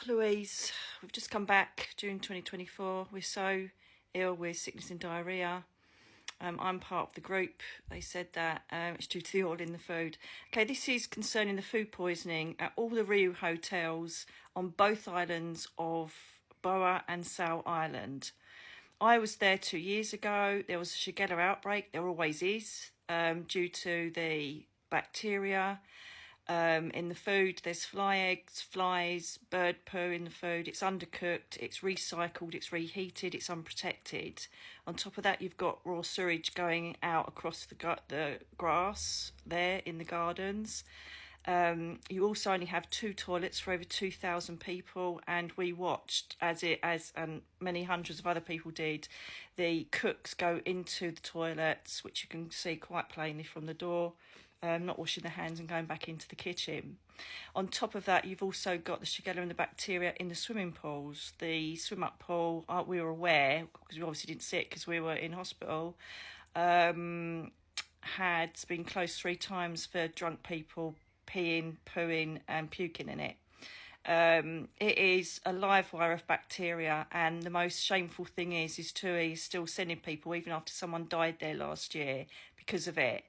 Louise, we've just come back June 2024. We're so ill with sickness and diarrhoea. I'm part of the group. They said that it's due to the oil in the food. Okay, this is concerning the food poisoning at all the Rio hotels on both islands of Boa and Sal Island. I was there 2 years ago. There was a Shigella outbreak. There always is, due to the bacteria in the food. There's fly eggs, flies, bird poo in the food. It's undercooked, it's recycled, it's reheated, it's unprotected. On top of that, you've got raw sewage going out across the grass there in the gardens. You also only have 2 toilets for over 2,000 people, and we watched as many hundreds of other people did, the cooks go into the toilets, which you can see quite plainly from the door, not washing their hands and going back into the kitchen. On top of that, you've also got the Shigella and the bacteria in the swimming pools. The swim-up pool, we were aware, because we obviously didn't see it because we were in hospital, had been closed 3 times for drunk people peeing, pooing and puking in it. It is a live wire of bacteria, and the most shameful thing is TUI is still sending people even after someone died there last year because of it.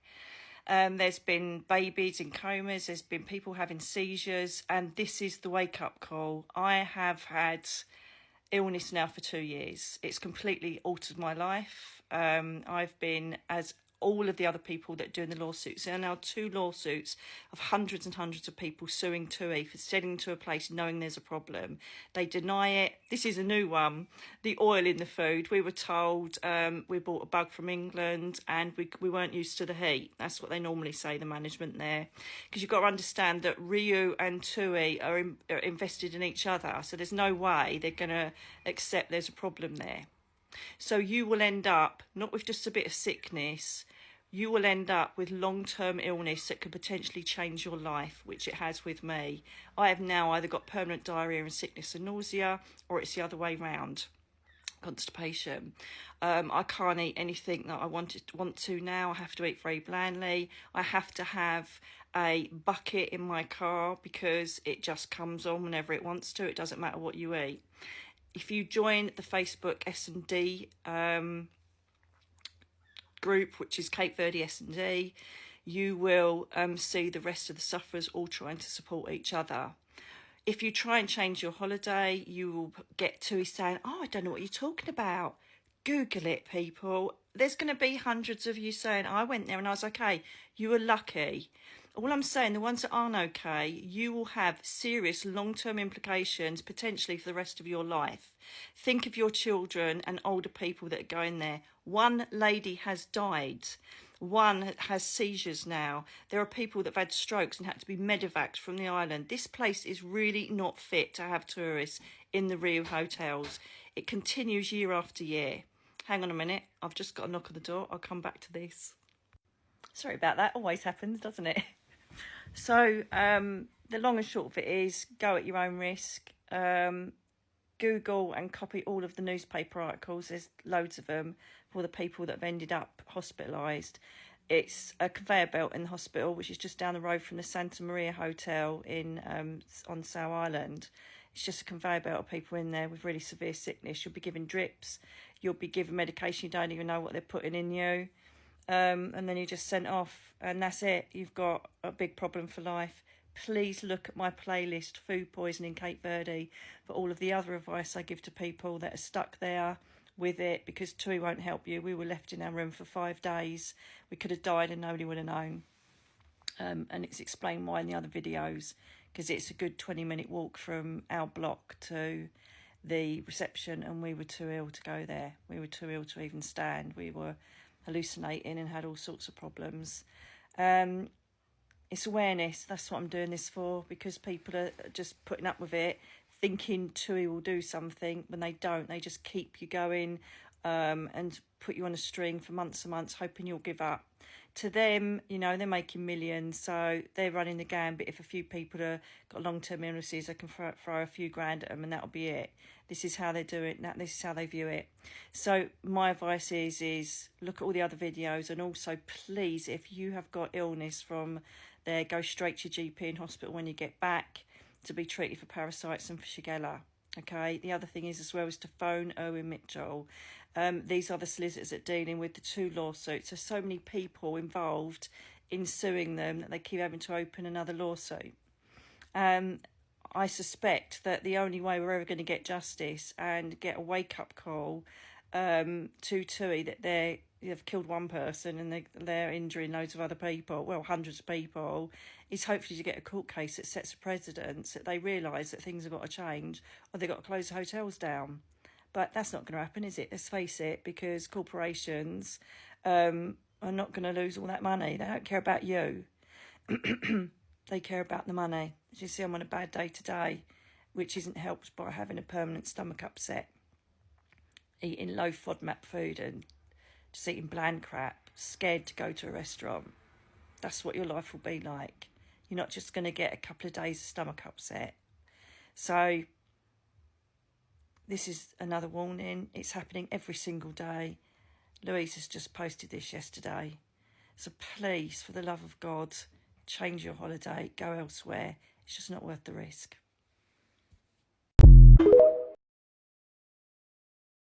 There's been babies in comas, there's been people having seizures, and this is the wake-up call. I have had illness now for 2 years. It's completely altered my life. I've been, as all of the other people that are doing the lawsuits, there are now 2 lawsuits of hundreds and hundreds of people suing TUI for sending to a place knowing there's a problem. They deny it. This is a new one. The oil in the food. We were told we bought a bug from England and we weren't used to the heat. That's what they normally say, the management there. Because you've got to understand that Rio and TUI are invested in each other. So there's no way they're going to accept there's a problem there. So you will end up not with just a bit of sickness, you will end up with long-term illness that could potentially change your life, which it has with me. I have now either got permanent diarrhoea and sickness and nausea, or it's the other way round, constipation. I can't eat anything that I want to now. I have to eat very blandly. I have to have a bucket in my car because it just comes on whenever it wants to. It doesn't matter what you eat. If you join the Facebook S&D group, which is Cape Verde S&D, you will see the rest of the sufferers all trying to support each other. If you try and change your holiday, you will get TUI saying, oh, I don't know what you're talking about. Google it, people. There's going to be hundreds of you saying, I went there and I was okay. You were lucky. All I'm saying, the ones that aren't okay, you will have serious long-term implications, potentially for the rest of your life. Think of your children and older people that are going there. One lady has died. One has seizures now. There are people that have had strokes and had to be medevaced from the island. This place is really not fit to have tourists in the Rio hotels. It continues year after year. Hang on a minute. I've just got a knock on the door. I'll come back to this. Sorry about that. Always happens, doesn't it? So the long and short of it is, go at your own risk. Google and copy all of the newspaper articles. There's loads of them for the people that have ended up hospitalised. It's a conveyor belt in the hospital, which is just down the road from the Santa Maria Hotel in on Sal Island. It's just a conveyor belt of people in there with really severe sickness. You'll be given drips. You'll be given medication you don't even know what they're putting in you. And then you're just sent off, and that's it. You've got a big problem for life. Please look at my playlist, Food Poisoning Cape Verde, for all of the other advice I give to people that are stuck there with it, because TUI won't help you. We were left in our room for 5 days. We could have died and nobody would have known. And it's explained why in the other videos, because it's a good 20-minute walk from our block to the reception, and we were too ill to go there. We were too ill to even stand. We were hallucinating and had all sorts of problems. It's awareness. That's what I'm doing this for, because people are just putting up with it, thinking TUI will do something when they don't. They just keep you going and put you on a string for months and months, hoping you'll give up. To them, you know, they're making millions, so they're running the gambit. If a few people have got long-term illnesses, they can throw a few grand at them and that'll be it. This is how they do it. This is how they view it. So my advice is look at all the other videos, and also please, if you have got illness from there, go straight to your GP in hospital when you get back. to be treated for parasites and for Shigella. Okay, the other thing is as well is to phone Owen Mitchell. These are the solicitors that are dealing with the 2 lawsuits. There's so many people involved in suing them that they keep having to open another lawsuit. I suspect that the only way we're ever going to get justice and get a wake-up call to TUI that they've killed one person and they're injuring loads of other people, well, hundreds of people, is hopefully to get a court case that sets a precedent, that they realise that things have got to change or they've got to close the hotels down. But that's not going to happen, is it? Let's face it, because corporations are not going to lose all that money. They don't care about you. They care about the money. As you see, I'm on a bad day today, which isn't helped by having a permanent stomach upset, eating low FODMAP food and just eating bland crap, scared to go to a restaurant. That's what your life will be like. You're not just going to get a couple of days of stomach upset. So this is another warning. It's happening every single day. Louise has just posted this yesterday. So please, for the love of God, change your holiday, go elsewhere. It's just not worth the risk.